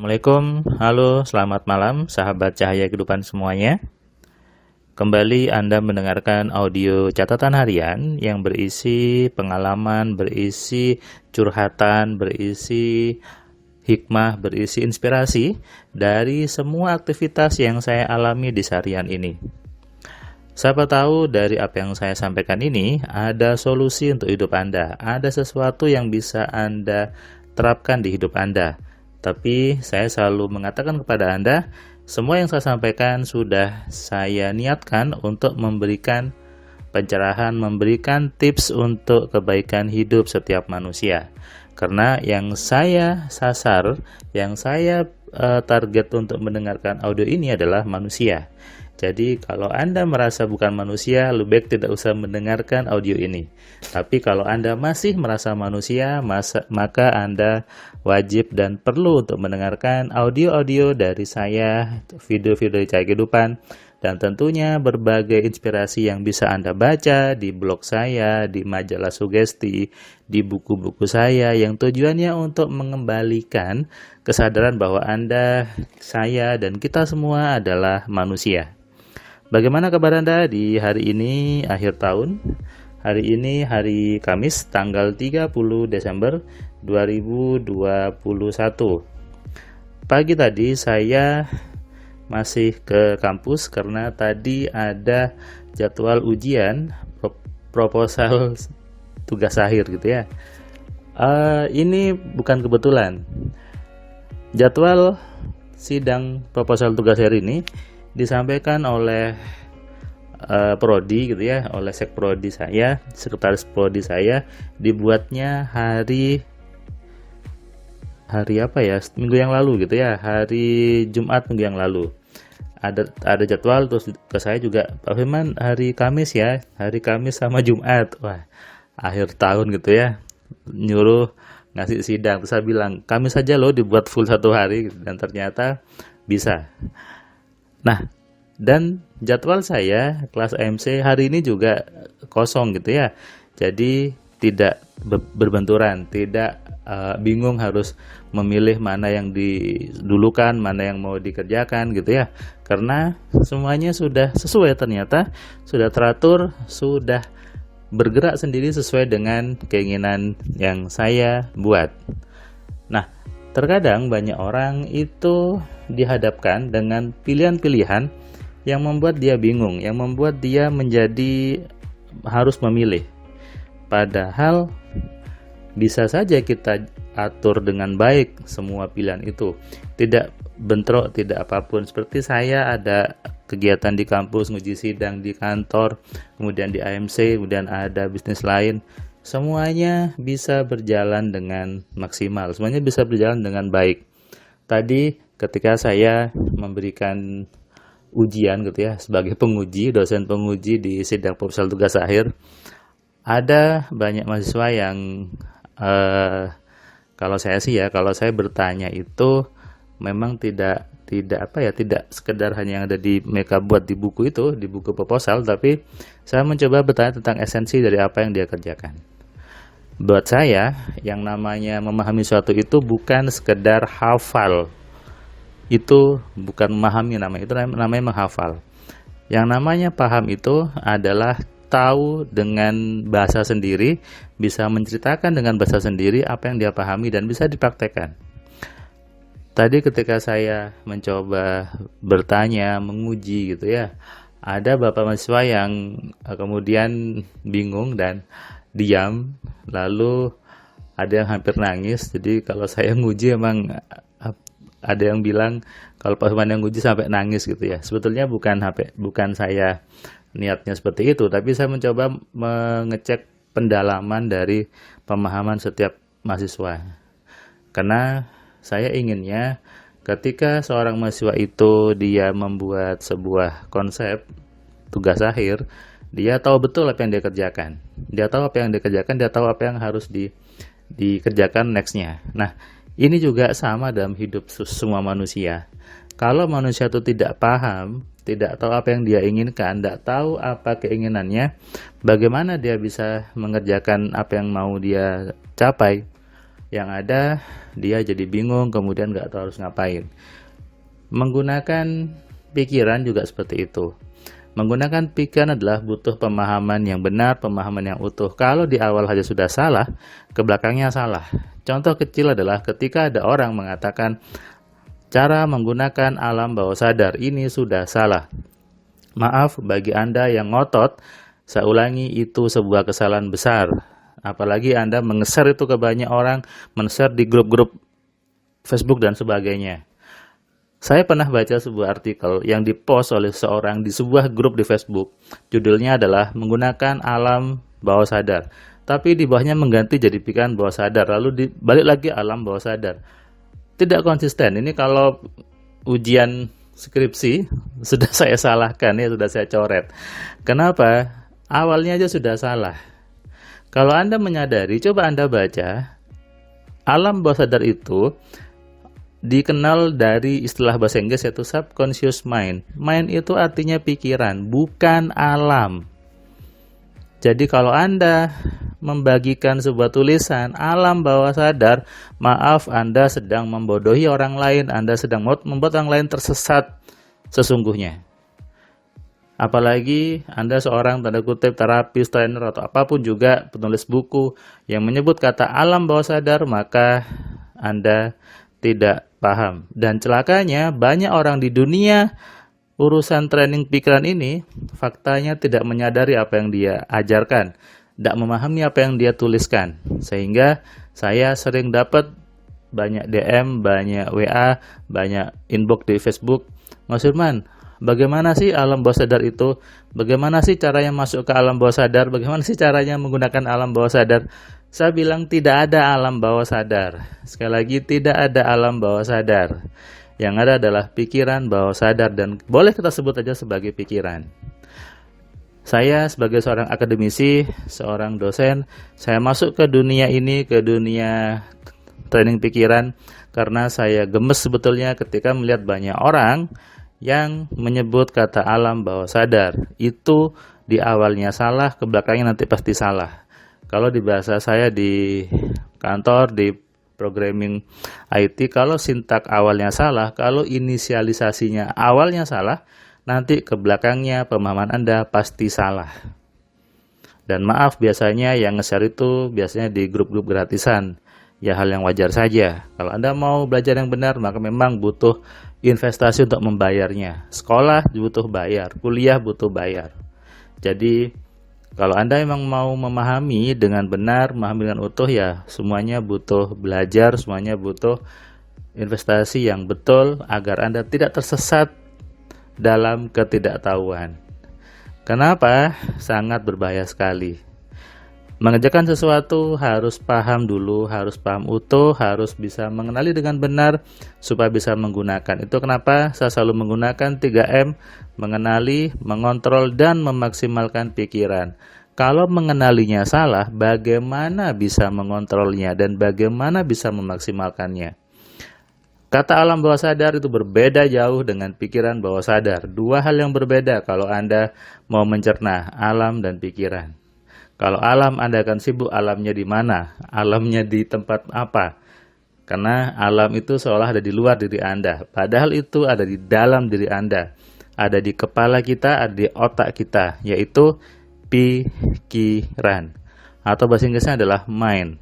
Assalamualaikum, halo, selamat malam, sahabat cahaya kehidupan semuanya. Kembali Anda mendengarkan audio catatan harian yang berisi pengalaman, berisi curhatan, berisi hikmah, berisi inspirasi dari semua aktivitas yang saya alami di seharian ini. Siapa tahu dari apa yang saya sampaikan ini ada solusi untuk hidup Anda, ada sesuatu yang bisa Anda terapkan di hidup Anda. Tapi saya selalu mengatakan kepada Anda, semua yang saya sampaikan sudah saya niatkan untuk memberikan pencerahan, memberikan tips untuk kebaikan hidup setiap manusia. Karena yang saya sasar, yang saya target untuk mendengarkan audio ini adalah manusia. Jadi kalau Anda merasa bukan manusia, lebih baik tidak usah mendengarkan audio ini. Tapi kalau Anda masih merasa manusia, maka Anda wajib dan perlu untuk mendengarkan audio-audio dari saya, video-video Cahaya Kehidupan, dan tentunya berbagai inspirasi yang bisa Anda baca di blog saya, di majalah sugesti, di buku-buku saya, yang tujuannya untuk mengembalikan kesadaran bahwa Anda, saya, dan kita semua adalah manusia. Bagaimana kabar Anda di hari ini akhir tahun? Hari ini hari Kamis tanggal 30 Desember 2021. Pagi tadi saya masih ke kampus karena tadi ada jadwal ujian proposal tugas akhir gitu ya. Ini bukan kebetulan. Jadwal sidang proposal tugas akhir ini disampaikan oleh prodi gitu ya, oleh sekprodi saya, sekretaris prodi saya, dibuatnya hari apa ya, minggu yang lalu gitu ya, hari Jumat minggu yang lalu. Ada jadwal, terus ke saya juga, Pak Firman hari Kamis ya, hari Kamis sama Jumat. Wah, akhir tahun gitu ya, nyuruh ngasih sidang. Terus saya bilang, Kamis saja loh dibuat full satu hari gitu. Dan ternyata bisa. Nah, dan jadwal saya kelas AMC hari ini juga kosong gitu ya. Jadi tidak berbenturan, tidak bingung harus memilih mana yang didulukan, mana yang mau dikerjakan gitu ya. Karena semuanya sudah sesuai, ternyata sudah teratur, sudah bergerak sendiri sesuai dengan keinginan yang saya buat. Nah, terkadang banyak orang itu dihadapkan dengan pilihan-pilihan yang membuat dia bingung, yang membuat dia menjadi harus memilih. Padahal bisa saja kita atur dengan baik semua pilihan itu, tidak bentrok, tidak apapun. Seperti saya ada kegiatan di kampus, nguji sidang di kantor, kemudian di AMC, kemudian ada bisnis lain. Semuanya bisa berjalan dengan maksimal, semuanya bisa berjalan dengan baik. Tadi ketika saya memberikan ujian gitu ya, sebagai penguji, dosen penguji di sidang proposal tugas akhir, ada banyak mahasiswa yang kalau saya bertanya itu memang tidak sekedar hanya yang ada di mereka buat di buku itu, di buku proposal, tapi saya mencoba bertanya tentang esensi dari apa yang dia kerjakan. Buat saya, yang namanya memahami sesuatu itu bukan sekedar hafal. Itu bukan memahami, itu namanya menghafal. Yang namanya paham itu adalah tahu dengan bahasa sendiri, bisa menceritakan dengan bahasa sendiri apa yang dia pahami dan bisa dipraktekkan. Tadi ketika saya mencoba bertanya, menguji gitu ya, ada bapak mahasiswa yang kemudian bingung dan diam, lalu ada yang hampir nangis. Jadi kalau saya nguji emang ada yang bilang kalau Pak Firman yang nguji sampai nangis gitu ya. Sebetulnya bukan saya niatnya seperti itu, tapi saya mencoba mengecek pendalaman dari pemahaman setiap mahasiswa. Karena saya inginnya ketika seorang mahasiswa itu dia membuat sebuah konsep tugas akhir, dia tahu betul apa yang dia kerjakan. Dia tahu apa yang dia kerjakan, dia tahu apa yang harus dikerjakan next-nya. Nah, ini juga sama dalam hidup semua manusia. Kalau manusia itu tidak paham, tidak tahu apa yang dia inginkan, tidak tahu apa keinginannya, bagaimana dia bisa mengerjakan apa yang mau dia capai? Yang ada dia jadi bingung, kemudian nggak tahu harus ngapain. Menggunakan pikiran juga seperti itu. Menggunakan pikiran adalah butuh pemahaman yang benar, pemahaman yang utuh. Kalau di awal saja sudah salah, ke belakangnya salah. Contoh kecil adalah ketika ada orang mengatakan cara menggunakan alam bawah sadar ini sudah salah. Maaf bagi Anda yang ngotot, saya ulangi itu sebuah kesalahan besar. Apalagi Anda meng-share itu ke banyak orang, men-share di grup-grup Facebook dan sebagainya. Saya pernah baca sebuah artikel yang dipost oleh seorang di sebuah grup di Facebook. Judulnya adalah menggunakan alam bawah sadar. Tapi di bawahnya mengganti jadi pikiran bawah sadar. Lalu balik lagi alam bawah sadar. Tidak konsisten. Ini kalau ujian skripsi sudah saya salahkan ya, sudah saya coret. Kenapa? Awalnya aja sudah salah. Kalau Anda menyadari, coba Anda baca. Alam bawah sadar itu dikenal dari istilah bahasa Inggris yaitu subconscious mind. Mind itu artinya pikiran, bukan alam. Jadi kalau Anda membagikan sebuah tulisan alam bawah sadar, maaf Anda sedang membodohi orang lain, Anda sedang membuat orang lain tersesat sesungguhnya. Apalagi Anda seorang tanda kutip terapis, trainer atau apapun juga penulis buku yang menyebut kata alam bawah sadar, maka Anda tidak paham. Dan celakanya banyak orang di dunia urusan training pikiran ini faktanya tidak menyadari apa yang dia ajarkan, tidak memahami apa yang dia tuliskan. Sehingga saya sering dapat banyak DM, banyak WA, banyak inbox di Facebook. Mas Firman, bagaimana sih alam bawah sadar itu? Bagaimana sih caranya masuk ke alam bawah sadar? Bagaimana sih caranya menggunakan alam bawah sadar? Saya bilang tidak ada alam bawah sadar. Sekali lagi tidak ada alam bawah sadar. Yang ada adalah pikiran bawah sadar dan boleh kita sebut aja sebagai pikiran. Saya sebagai seorang akademisi, seorang dosen, saya masuk ke dunia ini, ke dunia training pikiran karena saya gemes sebetulnya ketika melihat banyak orang yang menyebut kata alam bawah sadar. Itu di awalnya salah, ke belakangnya nanti pasti salah. Kalau di bahasa saya di kantor, di programming IT, kalau sintak awalnya salah, kalau inisialisasinya awalnya salah, nanti ke belakangnya pemahaman Anda pasti salah. Dan maaf, biasanya yang nge-share itu biasanya di grup-grup gratisan. Ya hal yang wajar saja. Kalau Anda mau belajar yang benar, maka memang butuh investasi untuk membayarnya. Sekolah butuh bayar, kuliah butuh bayar. Jadi kalau Anda memang mau memahami dengan benar, memahami dengan utuh, ya semuanya butuh belajar, semuanya butuh investasi yang betul agar Anda tidak tersesat dalam ketidaktahuan. Kenapa? Sangat berbahaya sekali. Mengerjakan sesuatu harus paham dulu, harus paham utuh, harus bisa mengenali dengan benar supaya bisa menggunakan. Itu kenapa saya selalu menggunakan 3M, mengenali, mengontrol, dan memaksimalkan pikiran. Kalau mengenalinya salah, bagaimana bisa mengontrolnya dan bagaimana bisa memaksimalkannya? Kata alam bawah sadar itu berbeda jauh dengan pikiran bawah sadar. Dua hal yang berbeda kalau Anda mau mencerna alam dan pikiran. Kalau alam, Anda akan sibuk alamnya di mana, alamnya di tempat apa. Karena alam itu seolah ada di luar diri Anda. Padahal itu ada di dalam diri Anda. Ada di kepala kita, ada di otak kita, yaitu pikiran. Atau bahasa Inggrisnya adalah mind.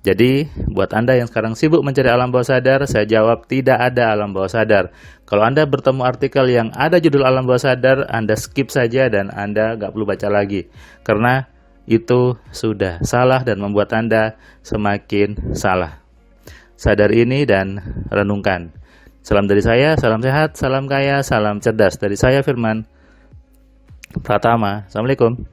Jadi, buat Anda yang sekarang sibuk mencari alam bawah sadar, saya jawab tidak ada alam bawah sadar. Kalau Anda bertemu artikel yang ada judul alam bawah sadar, Anda skip saja dan Anda nggak perlu baca lagi. Karena itu sudah salah dan membuat Anda semakin salah. Sadar ini dan renungkan. Salam dari saya, salam sehat, salam kaya, salam cerdas. Dari saya Firman Pratama. Assalamualaikum.